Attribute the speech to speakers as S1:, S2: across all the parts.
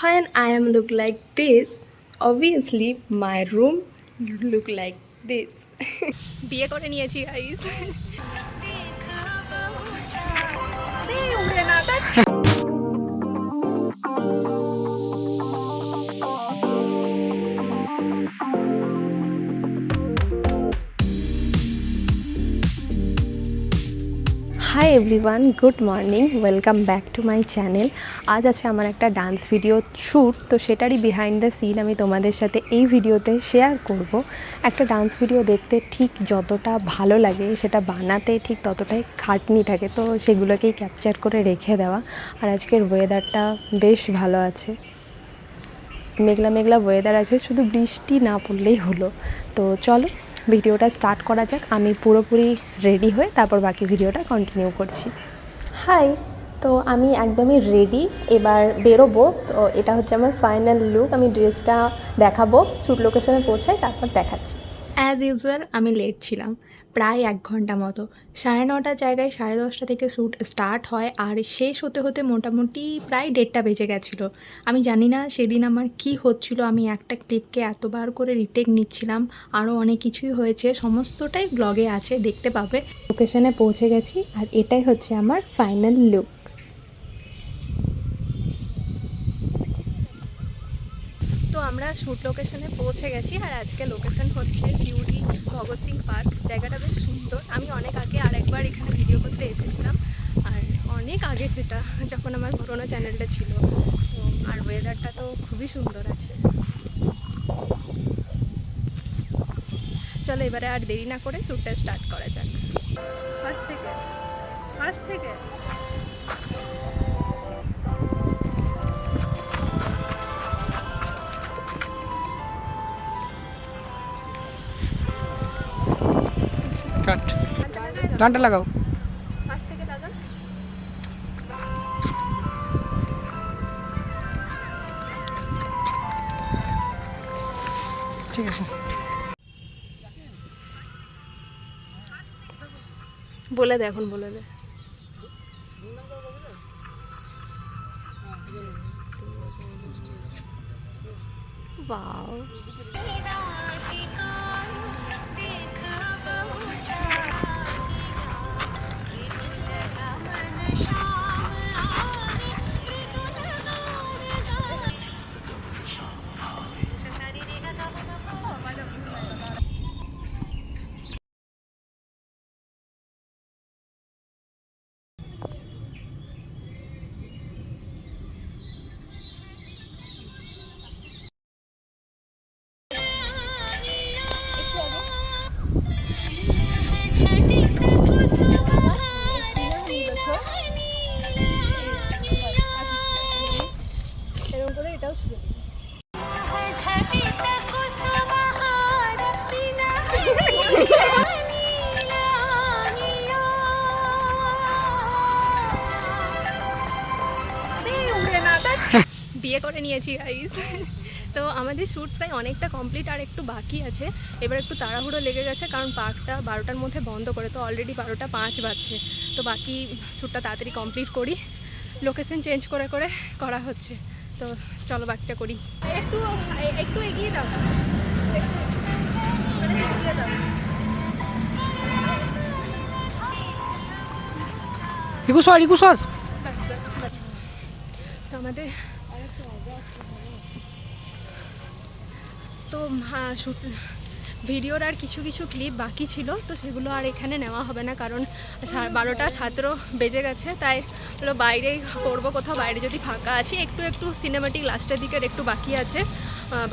S1: When I am look like this, obviously my room look like this. বিয়ে করে নিয়েছি guys. Hi everyone, good morning, welcome back to my channel. আজ আছে আমার একটা dance video shoot, তো সেটারই বিহাইন্ড দ্য সিন আমি তোমাদের সাথে এই ভিডিওতে শেয়ার করব। একটা ডান্স ভিডিও দেখতে ঠিক যতটা ভালো লাগে সেটা বানাতে ঠিক ততটাই খাটনি থাকে, তো সেগুলোকেই ক্যাপচার করে রেখে দেওয়া। আর আজকের ওয়েদারটা বেশ ভালো আছে, মেঘলা মেঘলা ওয়েদার আছে, শুধু বৃষ্টি না পড়লেই হলো। তো চলো ভিডিওটা স্টার্ট করা যাক। আমি পুরোপুরি রেডি হয়ে তারপর বাকি ভিডিওটা কন্টিনিউ করছি। হাই, তো আমি একদমই রেডি, এবার বেরোবো। তো এটা হচ্ছে আমার ফাইনাল লুক। আমি ড্রেসটা দেখাবো, শ্যুট লোকেশনে পৌঁছাই তারপর দেখাচ্ছি। অ্যাজ ইউজুয়াল আমি লেট ছিলাম প্রায় 1 ঘন্টা মতো। 9:30টার জায়গায় 10:30 থেকে শ্যুট স্টার্ট হয়, আর শেষ হতে হতে মোটামুটি প্রায় 1:30টা বেজে গেছিলো। আমি জানি না সেদিন আমার কি হচ্ছিল, আমি একটা ক্লিপকে এতবার করে রিটেক নিচ্ছিলাম। আরও অনেক কিছুই হয়েছে, সমস্তটাই ব্লগে আছে, দেখতে পাবে। লোকেশনে পৌঁছে গেছি, আর এটাই হচ্ছে আমার ফাইনাল লুক। তো আমরা শ্যুট লোকেশনে পৌঁছে গেছি, আর আজকে লোকেশন হচ্ছে সিউড়ি ভগৎ সিং পার্ক। জায়গাটা বেশ সুন্দর। আমি অনেক আগে আরেকবার এখানে ভিডিও করতে এসেছিলাম, আর অনেক আগে, সেটা যখন আমার পুরোনো চ্যানেলটা ছিল। তো আর ওয়েদারটা তো খুবই সুন্দর আছে। চলো এবারে আর দেরি না করে শ্যুটটা স্টার্ট করা যাক। ফার্স্ট থেকে
S2: কাট গানটা লাগাও।
S1: ফার্স্ট থেকে লাগা।
S2: ঠিক আছে,
S1: বলে দে, এখন বলে দে। ওয়াও, এরকম করে এটাও শুরু। বিয়ে করে নিয়েছি গাইস। তো আমাদের শ্যুট প্রায় অনেকটা কমপ্লিট, আর একটু বাকি আছে। এবার একটু তাড়াহুড়ো লেগে গেছে, কারণ পার্কটা 12টার মধ্যে বন্ধ করে, তো অলরেডি 12:05 বাজছে। তো বাকি শ্যুটটা তাড়াতাড়ি কমপ্লিট করি। লোকেশন চেঞ্জ করে করে করা হচ্ছে, তো চলো বাকিটা করি। একটু একটু এগিয়ে দাও,
S2: ইকুসর
S1: তো আমাদের তো শ্যুট ভিডিওর আর কিছু কিছু ক্লিপ বাকি ছিল, তো সেগুলো আর এখানে নেওয়া হবে না, কারণ 12:17 বেজে গেছে। তাই হলো বাইরেই করবো, কোথাও বাইরে যদি ফাঁকা আছে। একটু একটু সিনেমেটিক লাস্টের দিকের একটু বাকি আছে।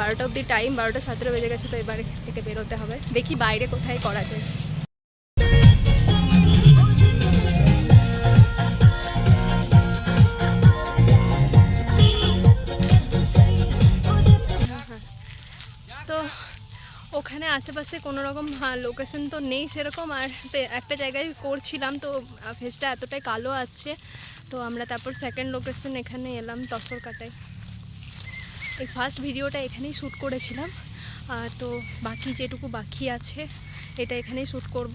S1: 12টা অবধি টাইম, 12:17 বেজে গেছে, তো এবারে থেকে বেরোতে হবে। দেখি বাইরে কোথায় করা যায়। তো ওখানে আশেপাশে কোনো রকম লোকেশন তো নেই সেরকম, আর একটা জায়গায় করছিলাম, তো ফেসটা এতটাই কালো আসছে। তো আমরা তারপর সেকেন্ড লোকেশন এখানে এলাম, তসরকাটায়। এই ফার্স্ট ভিডিওটা এখানেই শ্যুট করেছিলাম, তো বাকি যেটুকু বাকি আছে এটা এখানেই শ্যুট করব।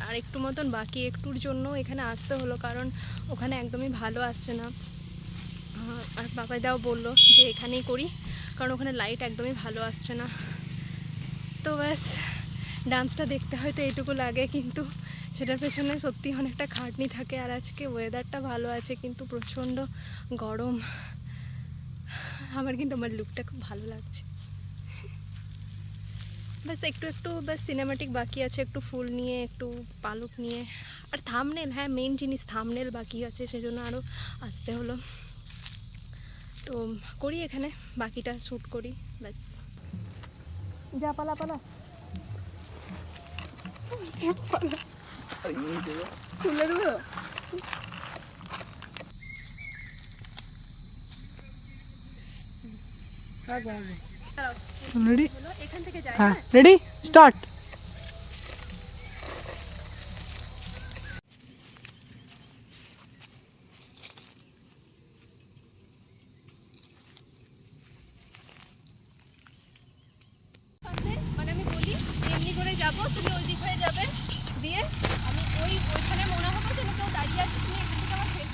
S1: আর একটু মতন বাকি, একটুর জন্য এখানে আসতে হলো, কারণ ওখানে একদমই ভালো আসছে না। আর বাবাইদাও বললো যে এখানেই করি, কারণ ওখানে লাইট একদমই ভালো আসছে না। তো ব্যাস, ডান্সটা দেখতে হয়তো এইটুকু লাগে, কিন্তু সেটার পেছনে সত্যি অনেকটা খাটনি থাকে। আর আজকে ওয়েদারটা ভালো আছে, কিন্তু প্রচণ্ড গরম। আমার কিন্তু আমার লুকটা খুব ভালো লাগছে। ব্যাস একটু ব্যাস সিনেমাটিক বাকি আছে, একটু ফুল নিয়ে, একটু পালক নিয়ে, আর থাম্বনেল, হ্যাঁ মেন জিনিস থাম্বনেল বাকি আছে, সেজন্য আরও আসতে হলো। তো করি এখানে, বাকিটা শ্যুট করি ব্যাস। যা পালা পালা তুলে দেবো।
S2: রেডি?
S1: এখান থেকে যাই।
S2: হ্যাঁ, রেডি, স্টার্ট।
S1: মানে আমি বলি এমনি করে যাবো, তুমি ওই দিক হয়ে যাবে, দিয়ে আমি ওইখানে মনে হবে যেন কেউ দাঁড়িয়ে আছে, তুমি এখান থেকে আমার ফেস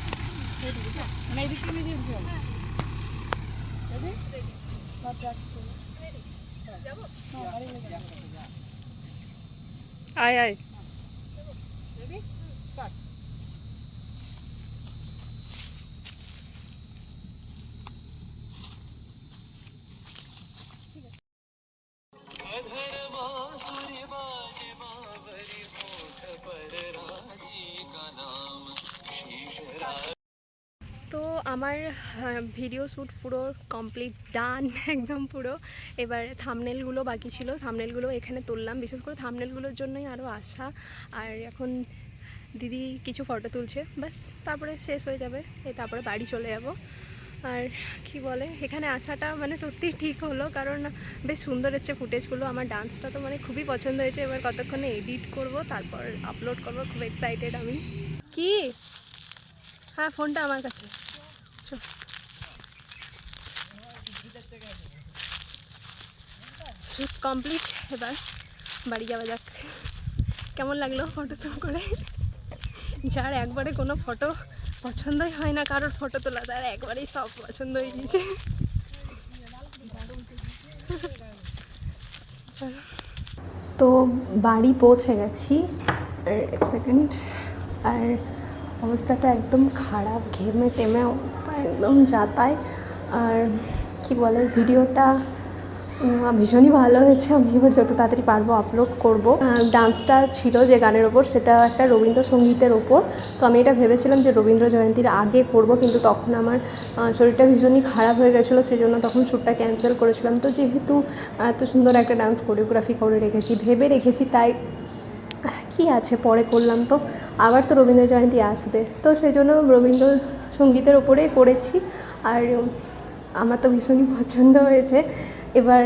S2: মানে এই দিক থেকে দিয়ে দিতে হবে। আয় আয়।
S1: তো আমার ভিডিও শ্যুট পুরো কমপ্লিট ডান একদম পুরো। এবার থাম্বনেলগুলো বাকি ছিল, থাম্বনেলগুলো এখানে তুললাম, বিশেষ করে থাম্বনেলগুলোর জন্যই আরও আশা। আর এখন দিদি কিছু ফটো তুলছে, ব্যাস তারপরে শেষ হয়ে যাবে, তারপরে বাড়ি চলে যাব। আর কি বলে, এখানে আসাটা মানে সত্যিই ঠিক হলো, কারণ বেশ সুন্দর এসছে ফুটেজগুলো। আমার ডান্সটা তো মানে খুবই পছন্দ হয়েছে। এবার কতক্ষণে এডিট করব, তারপর আপলোড করব, খুব এক্সাইটেড আমি। কি? হ্যাঁ, ফোনটা আমার কাছে। শ্যুট কমপ্লিট, এবার বাড়ি যাওয়া যাক। কেমন লাগলো ফটো শ্যুট করে? যার একবারে কোনো ফটো পছন্দই হয় না, কারোর ফটো তোলা, তার একবারেই সব পছন্দ হয়ে গেছে। চলো, তো বাড়ি পৌঁছে গেছি। আর এক সেকেন্ড, আর অবস্থা তো একদম খারাপ, ঘেমে টেমে অবস্থা একদম যাতায়। আর কি বলে, ভিডিওটা ভীষণই ভালো হয়েছে। আমি এবার যত তাড়াতাড়ি পারবো আপলোড করব। ডান্সটা ছিল যে গানের ওপর, সেটা একটা রবীন্দ্রসঙ্গীতের ওপর। তো আমি এটা ভেবেছিলাম যে রবীন্দ্র জয়ন্তীর আগে করব, কিন্তু তখন আমার শরীরটা ভীষণই খারাপ হয়ে গেছিলো, সেই জন্য তখন শ্যুটটা ক্যান্সেল করেছিলাম। তো যেহেতু এত সুন্দর একটা ডান্স কোরিওগ্রাফি করে রেখেছি, ভেবে রেখেছি, তাই কি আছে পরে করলাম। তো আবার তো রবীন্দ্র জয়ন্তী আসবে, তো সেই জন্য রবীন্দ্রসঙ্গীতের ওপরেই করেছি। আর আমার তো ভীষণই পছন্দ হয়েছে। এবার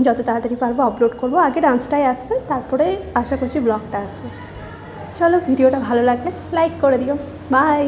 S1: যত তাড়াতাড়ি পারবো আপলোড করব। আগে ডান্সটাই আসবে, তারপরে আশা করছি ব্লগটা আসবে। চলো, ভিডিওটা ভালো লাগলে লাইক করে দিও। বাই।